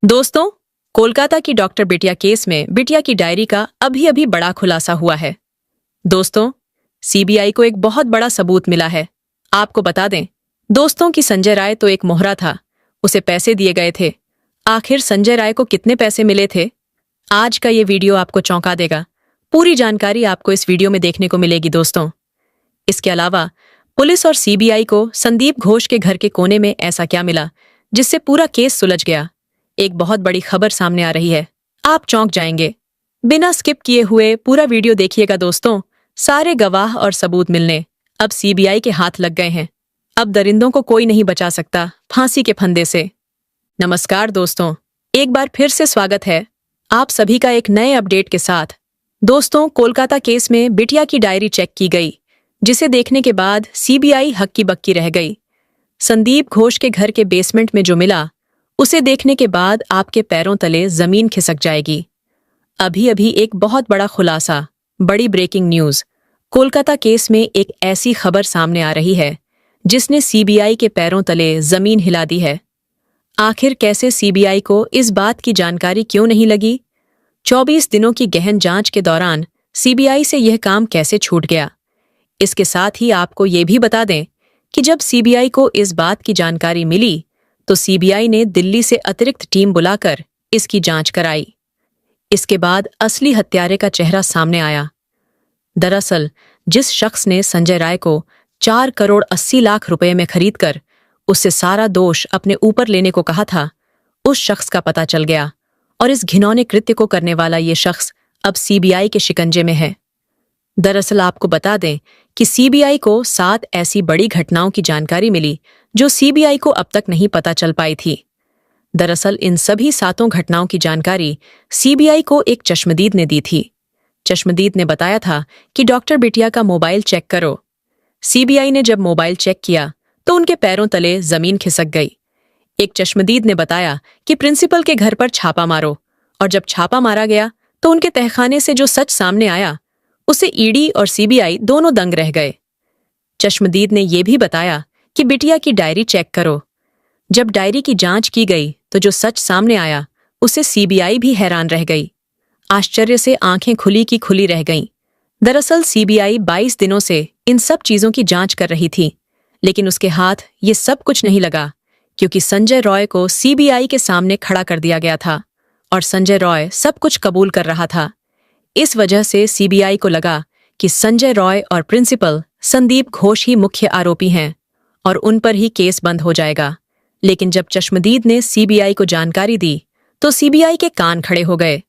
दोस्तों, कोलकाता की डॉक्टर बिटिया केस में बिटिया की डायरी का अभी अभी बड़ा खुलासा हुआ है। दोस्तों, सीबीआई को एक बहुत बड़ा सबूत मिला है। आपको बता दें, दोस्तों की संजय राय तो एक मोहरा था, उसे पैसे दिए गए थे। आखिर संजय राय को कितने पैसे मिले थे? आज का ये वीडियो आपको चौंका देगा। पूरी जानकारी आपको इस वीडियो में देखने को मिलेगी दोस्तों। इसके अलावा पुलिस और सीबीआई को संदीप घोष के घर के कोने में ऐसा क्या मिला जिससे पूरा केस सुलझ गया? एक बहुत बड़ी खबर सामने आ रही है, आप चौंक जाएंगे। बिना स्किप किए हुए पूरा वीडियो देखिएगा दोस्तों। सारे गवाह और सबूत मिलने अब सीबीआई के हाथ लग गए हैं। अब दरिंदों को कोई नहीं बचा सकता फांसी के फंदे से। नमस्कार दोस्तों, एक बार फिर से स्वागत है आप सभी का एक नए अपडेट के साथ। दोस्तों, कोलकाता केस में बिटिया की डायरी चेक की गई, जिसे देखने के बाद सीबीआई हक्की बक्की रह गई। संदीप घोष के घर के बेसमेंट में जो मिला, उसे देखने के बाद आपके पैरों तले जमीन खिसक जाएगी। अभी अभी एक बहुत बड़ा खुलासा, बड़ी ब्रेकिंग न्यूज। कोलकाता केस में एक ऐसी खबर सामने आ रही है जिसने सीबीआई के पैरों तले जमीन हिला दी है। आखिर कैसे सीबीआई को इस बात की जानकारी क्यों नहीं लगी? 24 दिनों की गहन जांच के दौरान सीबीआई से यह काम कैसे छूट गया? इसके साथ ही आपको ये भी बता दें कि जब सीबीआई को इस बात की जानकारी मिली तो सीबीआई ने दिल्ली से अतिरिक्त टीम बुलाकर इसकी जांच कराई। इसके बाद असली हत्यारे का चेहरा सामने आया। दरअसल जिस शख्स ने संजय राय को 4 करोड़ 80 लाख रुपए में खरीदकर उससे सारा दोष अपने ऊपर लेने को कहा था, उस शख्स का पता चल गया और इस घिनौने कृत्य को करने वाला ये शख्स अब सीबीआई के शिकंजे में है। दरअसल आपको बता दें कि सीबीआई को 7 ऐसी बड़ी घटनाओं की जानकारी मिली जो सीबीआई को अब तक नहीं पता चल पाई थी। दरअसल इन सभी 7 घटनाओं की जानकारी सीबीआई को एक चश्मदीद ने दी थी। चश्मदीद ने बताया था कि डॉक्टर बिटिया का मोबाइल चेक करो। सीबीआई ने जब मोबाइल चेक किया तो उनके पैरों तले जमीन खिसक गई। एक चश्मदीद ने बताया कि प्रिंसिपल के घर पर छापा मारो, और जब छापा मारा गया तो उनके तहखाने से जो सच सामने आया उसे ईडी और सीबीआई दोनों दंग रह गए। चश्मदीद ने यह भी बताया कि बिटिया की डायरी चेक करो। जब डायरी की जांच की गई तो जो सच सामने आया उसे सीबीआई भी हैरान रह गई। आश्चर्य से आंखें खुली की खुली रह गईं। दरअसल सीबीआई 22 दिनों से इन सब चीजों की जांच कर रही थी, लेकिन उसके हाथ ये सब कुछ नहीं लगा, क्योंकि संजय रॉय को सीबीआई के सामने खड़ा कर दिया गया था और संजय रॉय सब कुछ कबूल कर रहा था। इस वजह से सीबीआई को लगा कि संजय रॉय और प्रिंसिपल संदीप घोष ही मुख्य आरोपी हैं और उन पर ही केस बंद हो जाएगा। लेकिन जब चश्मदीद ने सीबीआई को जानकारी दी तो सीबीआई के कान खड़े हो गए।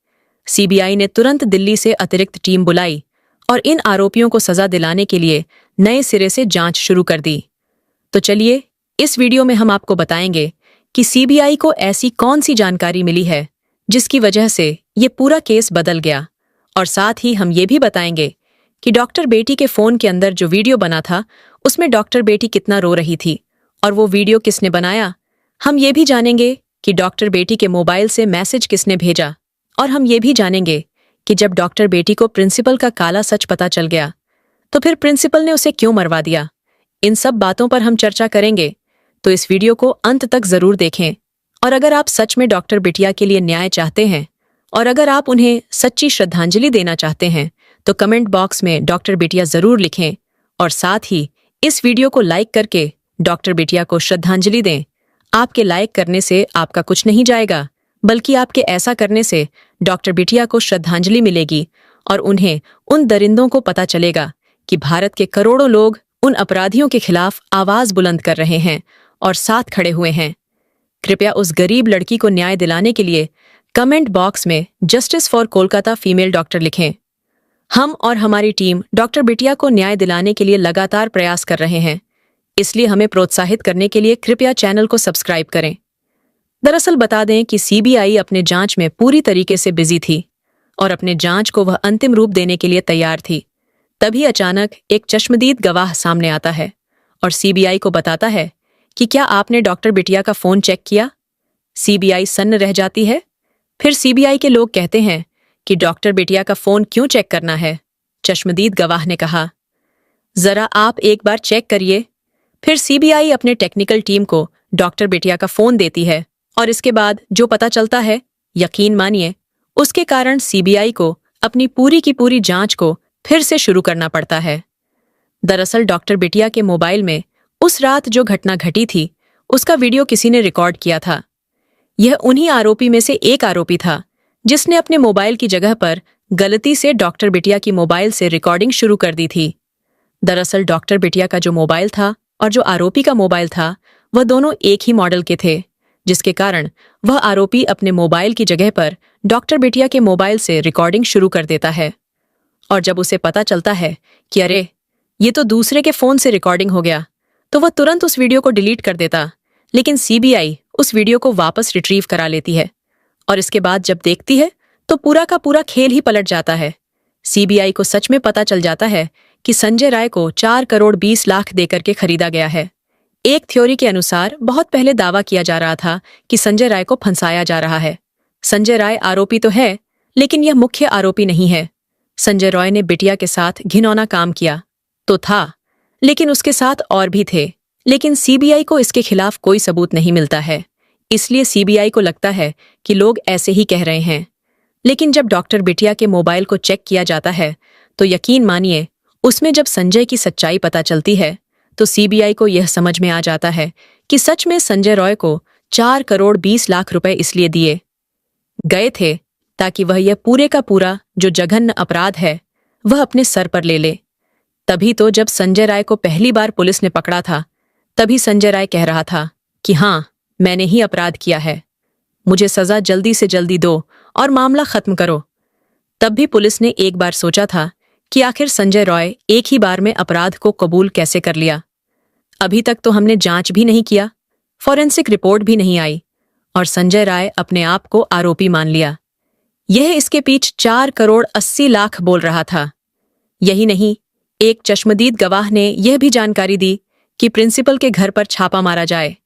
सीबीआई ने तुरंत दिल्ली से अतिरिक्त टीम बुलाई और इन आरोपियों को सजा दिलाने के लिए नए सिरे से जांच शुरू कर दी। तो चलिए, इस वीडियो में हम आपको बताएंगे कि सीबीआई को ऐसी कौन सी जानकारी मिली है जिसकी वजह से ये पूरा केस बदल गया, और साथ ही हम ये भी बताएंगे कि डॉक्टर बेटी के फोन के अंदर जो वीडियो बना था उसमें डॉक्टर बेटी कितना रो रही थी और वो वीडियो किसने बनाया। हम ये भी जानेंगे कि डॉक्टर बेटी के मोबाइल से मैसेज किसने भेजा, और हम ये भी जानेंगे कि जब डॉक्टर बेटी को प्रिंसिपल का काला सच पता चल गया तो फिर प्रिंसिपल ने उसे क्यों मरवा दिया। इन सब बातों पर हम चर्चा करेंगे, तो इस वीडियो को अंत तक जरूर देखें। और अगर आप सच में डॉक्टर बिटिया के लिए न्याय चाहते हैं और अगर आप उन्हें सच्ची श्रद्धांजलि देना चाहते हैं तो कमेंट बॉक्स में डॉक्टर बिटिया जरूर लिखें, और साथ ही इस वीडियो को लाइक करके डॉक्टर बिटिया को श्रद्धांजलि दें। आपके लाइक करने से आपका कुछ नहीं जाएगा, बल्कि आपके ऐसा करने से डॉक्टर बिटिया को श्रद्धांजलि मिलेगी और उन्हें उन दरिंदों को पता चलेगा कि भारत के करोड़ों लोग उन अपराधियों के खिलाफ आवाज बुलंद कर रहे हैं और साथ खड़े हुए हैं। कृपया उस गरीब लड़की को न्याय दिलाने के लिए कमेंट बॉक्स में justice for Kolkata female doctor लिखें। हम और हमारी टीम डॉक्टर बिटिया को न्याय दिलाने के लिए लगातार प्रयास कर रहे हैं, इसलिए हमें प्रोत्साहित करने के लिए कृपया चैनल को सब्सक्राइब करें। दरअसल बता दें कि सीबीआई अपने जांच में पूरी तरीके से बिजी थी और अपने जांच को वह अंतिम रूप देने के लिए तैयार थी। तभी अचानक एक चश्मदीद गवाह सामने आता है और सीबीआई को बताता है कि क्या आपने डॉक्टर बिटिया का फोन चेक किया। सीबीआई सन्न रह जाती है। फिर सीबीआई के लोग कहते हैं कि डॉक्टर बिटिया का फोन क्यों चेक करना है। चश्मदीद गवाह ने कहा, जरा आप एक बार चेक करिए। फिर सीबीआई अपने टेक्निकल टीम को डॉक्टर बिटिया का फोन देती है और इसके बाद जो पता चलता है, यकीन मानिए, उसके कारण सीबीआई को अपनी पूरी की पूरी जांच को फिर से शुरू करना पड़ता है। दरअसल डॉक्टर बिटिया के मोबाइल में उस रात जो घटना घटी थी, उसका वीडियो किसी ने रिकॉर्ड किया था। यह उन्हीं आरोपी में से एक आरोपी था जिसने अपने मोबाइल की जगह पर गलती से डॉक्टर बिटिया की मोबाइल से रिकॉर्डिंग शुरू कर दी थी। दरअसल डॉक्टर बिटिया का जो मोबाइल था और जो आरोपी का मोबाइल था, वह दोनों एक ही मॉडल के थे, जिसके कारण वह आरोपी अपने मोबाइल की जगह पर डॉक्टर बिटिया के मोबाइल से रिकॉर्डिंग शुरू कर देता है। और जब उसे पता चलता है कि अरे, ये तो दूसरे के फोन से रिकॉर्डिंग हो गया, तो वह तुरंत उस वीडियो को डिलीट कर देता। लेकिन सीबीआई उस वीडियो को वापस रिट्रीव करा लेती है और इसके बाद जब देखती है तो पूरा का पूरा खेल ही पलट जाता है। सीबीआई को सच में पता चल जाता है कि संजय राय को 4 करोड़ 20 लाख देकर के खरीदा गया है। एक थ्योरी के अनुसार बहुत पहले दावा किया जा रहा था कि संजय राय को फंसाया जा रहा है। संजय राय आरोपी तो है, लेकिन यह मुख्य आरोपी नहीं है। संजय रॉय ने बिटिया के साथ घिनौना काम किया तो था, लेकिन उसके साथ और भी थे। लेकिन सीबीआई को इसके खिलाफ कोई सबूत नहीं मिलता है, इसलिए सीबीआई को लगता है कि लोग ऐसे ही कह रहे हैं। लेकिन जब डॉक्टर बिटिया के मोबाइल को चेक किया जाता है तो यकीन मानिए, उसमें जब संजय की सच्चाई पता चलती है तो सीबीआई को यह समझ में आ जाता है कि सच में संजय रॉय को 4 करोड़ 20 लाख रुपए इसलिए दिए गए थे ताकि वह यह पूरे का पूरा जो जघन्य अपराध है वह अपने सर पर ले ले। तभी तो जब संजय राय को पहली बार पुलिस ने पकड़ा था, तभी संजय राय कह रहा था कि हाँ, मैंने ही अपराध किया है, मुझे सजा जल्दी से जल्दी दो और मामला खत्म करो। तब भी पुलिस ने एक बार सोचा था कि आखिर संजय रॉय एक ही बार में अपराध को कबूल कैसे कर लिया। अभी तक तो हमने जांच भी नहीं किया, फॉरेंसिक रिपोर्ट भी नहीं आई और संजय राय अपने आप को आरोपी मान लिया। यह इसके पीछे 4 करोड़ 80 लाख बोल रहा था। यही नहीं, एक चश्मदीद गवाह ने यह भी जानकारी दी कि प्रिंसिपल के घर पर छापा मारा जाए।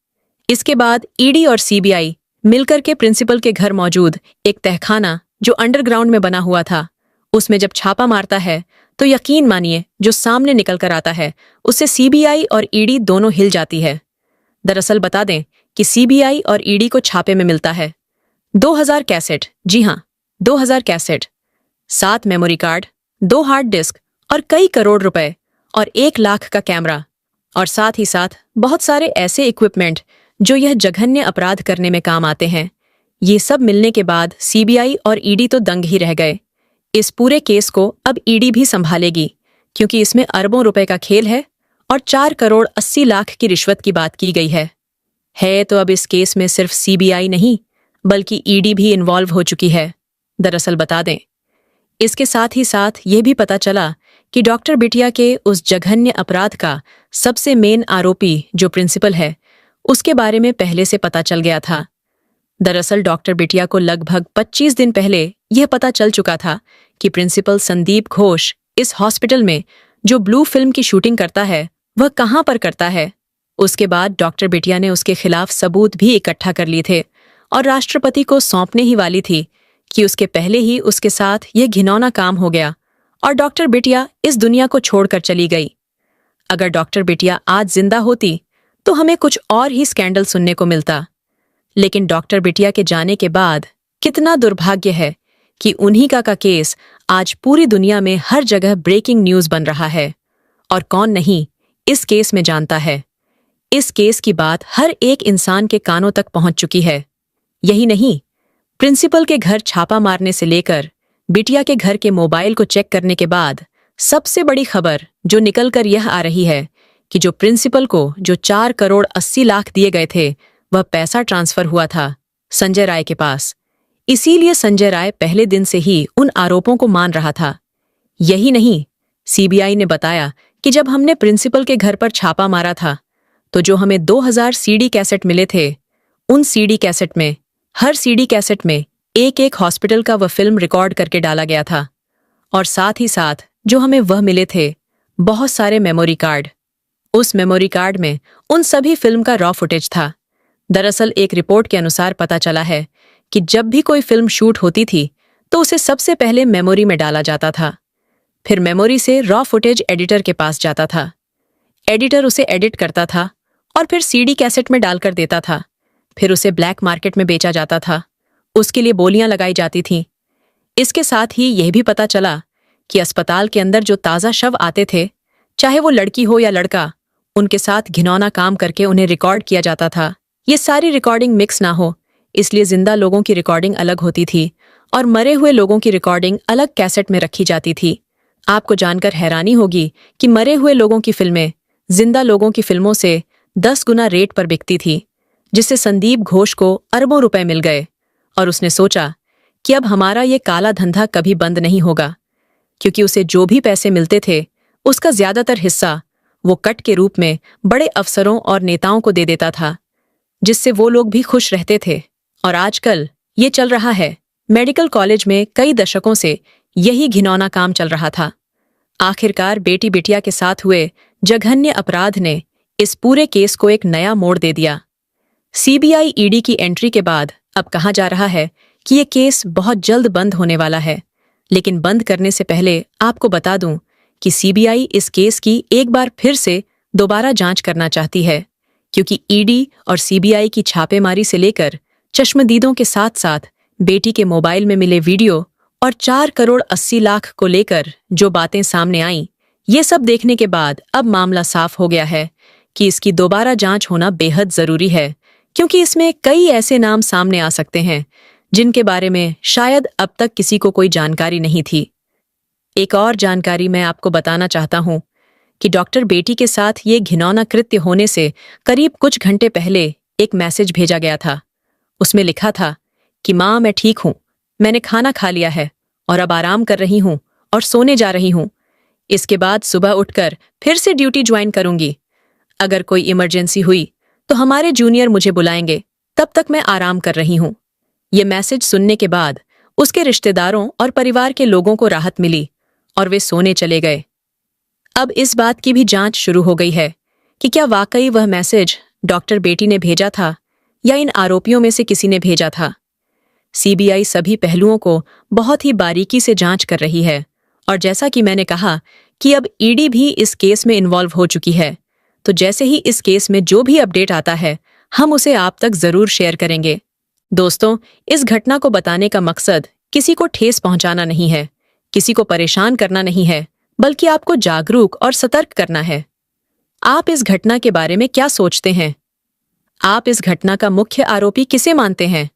इसके बाद ईडी और सीबीआई मिलकर के प्रिंसिपल के घर मौजूद एक तहखाना जो अंडरग्राउंड में बना हुआ था, उसमें जब छापा मारता है तो यकीन मानिए जो सामने निकल कर आता है उससे सीबीआई और ईडी दोनों हिल जाती है। दरअसल बता दें कि सीबीआई और ईडी को छापे में मिलता है 2000 कैसेट, जी हाँ 2000 cassette, 7 memory card, 2 hard disk और कई करोड़ रुपए और 1 लाख का कैमरा और साथ ही साथ बहुत सारे ऐसे इक्विपमेंट जो यह जघन्य अपराध करने में काम आते हैं। ये सब मिलने के बाद सीबीआई और ईडी तो दंग ही रह गए। इस पूरे केस को अब ईडी भी संभालेगी क्योंकि इसमें अरबों रुपए का खेल है और 4 करोड़ 80 लाख की रिश्वत की बात की गई है तो अब इस केस में सिर्फ सीबीआई नहीं बल्कि ईडी भी इन्वॉल्व हो चुकी है। दरअसल बता दें, इसके साथ ही साथ यह भी पता चला कि डॉक्टर बिटिया के उस जघन्य अपराध का सबसे मेन आरोपी जो प्रिंसिपल है, उसके बारे में पहले से पता चल गया था। दरअसल डॉक्टर बिटिया को लगभग 25 दिन पहले यह पता चल चुका था कि प्रिंसिपल संदीप घोष इस हॉस्पिटल में जो ब्लू फिल्म की शूटिंग करता है वह कहाँ पर करता है। उसके बाद डॉक्टर बिटिया ने उसके खिलाफ सबूत भी इकट्ठा कर लिए थे और राष्ट्रपति को सौंपने ही वाली थी कि उसके पहले ही उसके साथ यह घिनौना काम हो गया और डॉक्टर बिटिया इस दुनिया को छोड़कर चली गई। अगर डॉक्टर बिटिया आज जिंदा होती तो हमें कुछ और ही स्कैंडल सुनने को मिलता। लेकिन डॉक्टर बिटिया के जाने के बाद कितना दुर्भाग्य है कि उन्हीं का केस आज पूरी दुनिया में हर जगह ब्रेकिंग न्यूज बन रहा है और कौन नहीं इस केस में जानता है। इस केस की बात हर एक इंसान के कानों तक पहुंच चुकी है। यही नहीं, प्रिंसिपल के घर छापा मारने से लेकर बिटिया के घर के मोबाइल को चेक करने के बाद सबसे बड़ी खबर जो निकलकर यह आ रही है कि जो प्रिंसिपल को जो 4 करोड़ 80 लाख दिए गए थे वह पैसा ट्रांसफर हुआ था संजय राय के पास। इसीलिए संजय राय पहले दिन से ही उन आरोपों को मान रहा था। यही नहीं, सीबीआई ने बताया कि जब हमने प्रिंसिपल के घर पर छापा मारा था तो जो हमें 2000 सीडी कैसेट मिले थे, उन सीडी कैसेट में हर सीडी कैसेट में एक एक हॉस्पिटल का वह फिल्म रिकॉर्ड करके डाला गया था और साथ ही साथ जो हमें वह मिले थे बहुत सारे मेमोरी कार्ड। उस मेमोरी कार्ड में उन सभी फिल्म का रॉ फुटेज था। दरअसल एक रिपोर्ट के अनुसार पता चला है कि जब भी कोई फिल्म शूट होती थी तो उसे सबसे पहले मेमोरी में डाला जाता था, फिर मेमोरी से रॉ फुटेज एडिटर के पास जाता था। एडिटर उसे एडिट करता था और फिर सीडी कैसेट में डालकर देता था फिर उसे ब्लैक मार्केट में बेचा जाता था। उसके लिए बोलियां लगाई जाती थीं। इसके साथ ही यह भी पता चला कि अस्पताल के अंदर जो ताज़ा शव आते थे, चाहे वो लड़की हो या लड़का, उनके साथ घिनौना काम करके उन्हें रिकॉर्ड किया जाता था। ये सारी रिकॉर्डिंग मिक्स ना हो, इसलिए जिंदा लोगों की रिकॉर्डिंग अलग होती थी और मरे हुए लोगों की रिकॉर्डिंग अलग कैसेट में रखी जाती थी। आपको जानकर हैरानी होगी कि मरे हुए लोगों की फिल्में जिंदा लोगों की फिल्मों से 10 गुना रेट पर बिकती थी, जिससे संदीप घोष को अरबों रुपए मिल गए और उसने सोचा कि अब हमारा ये काला धंधा कभी बंद नहीं होगा, क्योंकि उसे जो भी पैसे मिलते थे उसका ज्यादातर हिस्सा वो कट के रूप में बड़े अफसरों और नेताओं को दे देता था, जिससे वो लोग भी खुश रहते थे। और आजकल ये चल रहा है। मेडिकल कॉलेज में कई दशकों से यही घिनौना काम चल रहा था। आखिरकार बेटी बिटिया के साथ हुए जघन्य अपराध ने इस पूरे केस को एक नया मोड़ दे दिया। सीबीआई ईडी की एंट्री के बाद अब कहा जा रहा है कि ये केस बहुत जल्द बंद होने वाला है। लेकिन बंद करने से पहले आपको बता दूं कि सीबीआई इस केस की एक बार फिर से दोबारा जांच करना चाहती है, क्योंकि ईडी और सीबीआई की छापेमारी से लेकर चश्मदीदों के साथ साथ बेटी के मोबाइल में मिले वीडियो और 4 करोड़ 80 लाख को लेकर जो बातें सामने आईं, ये सब देखने के बाद अब मामला साफ हो गया है कि इसकी दोबारा जांच होना बेहद जरूरी है, क्योंकि इसमें कई ऐसे नाम सामने आ सकते हैं जिनके बारे में शायद अब तक किसी को कोई जानकारी नहीं थी। एक और जानकारी मैं आपको बताना चाहता हूं कि डॉक्टर बेटी के साथ ये घिनौना कृत्य होने से करीब कुछ घंटे पहले एक मैसेज भेजा गया था। उसमें लिखा था कि माँ, मैं ठीक हूं, मैंने खाना खा लिया है और अब आराम कर रही हूं और सोने जा रही हूं। इसके बाद सुबह उठकर फिर से ड्यूटी ज्वाइन करूंगी। अगर कोई इमरजेंसी हुई तो हमारे जूनियर मुझे बुलाएंगे, तब तक मैं आराम कर रही हूं। ये मैसेज सुनने के बाद उसके रिश्तेदारों और परिवार के लोगों को राहत मिली और वे सोने चले गए। अब इस बात की भी जांच शुरू हो गई है कि क्या वाकई वह मैसेज डॉक्टर बेटी ने भेजा था या इन आरोपियों में से किसी ने भेजा था। सीबीआई सभी पहलुओं को बहुत ही बारीकी से जांच कर रही है और जैसा कि मैंने कहा कि अब ईडी भी इस केस में इन्वॉल्व हो चुकी है, तो जैसे ही इस केस में जो भी अपडेट आता है हम उसे आप तक जरूर शेयर करेंगे। दोस्तों, इस घटना को बताने का मकसद किसी को ठेस पहुंचाना नहीं है, किसी को परेशान करना नहीं है, बल्कि आपको जागरूक और सतर्क करना है। आप इस घटना के बारे में क्या सोचते हैं? आप इस घटना का मुख्य आरोपी किसे मानते हैं?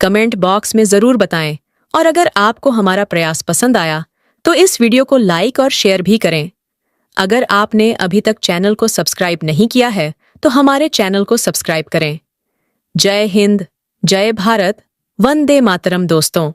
कमेंट बॉक्स में जरूर बताएं और अगर आपको हमारा प्रयास पसंद आया तो इस वीडियो को लाइक और शेयर भी करें। अगर आपने अभी तक चैनल को सब्सक्राइब नहीं किया है तो हमारे चैनल को सब्सक्राइब करें। जय हिंद, जय भारत, वंदे मातरम दोस्तों।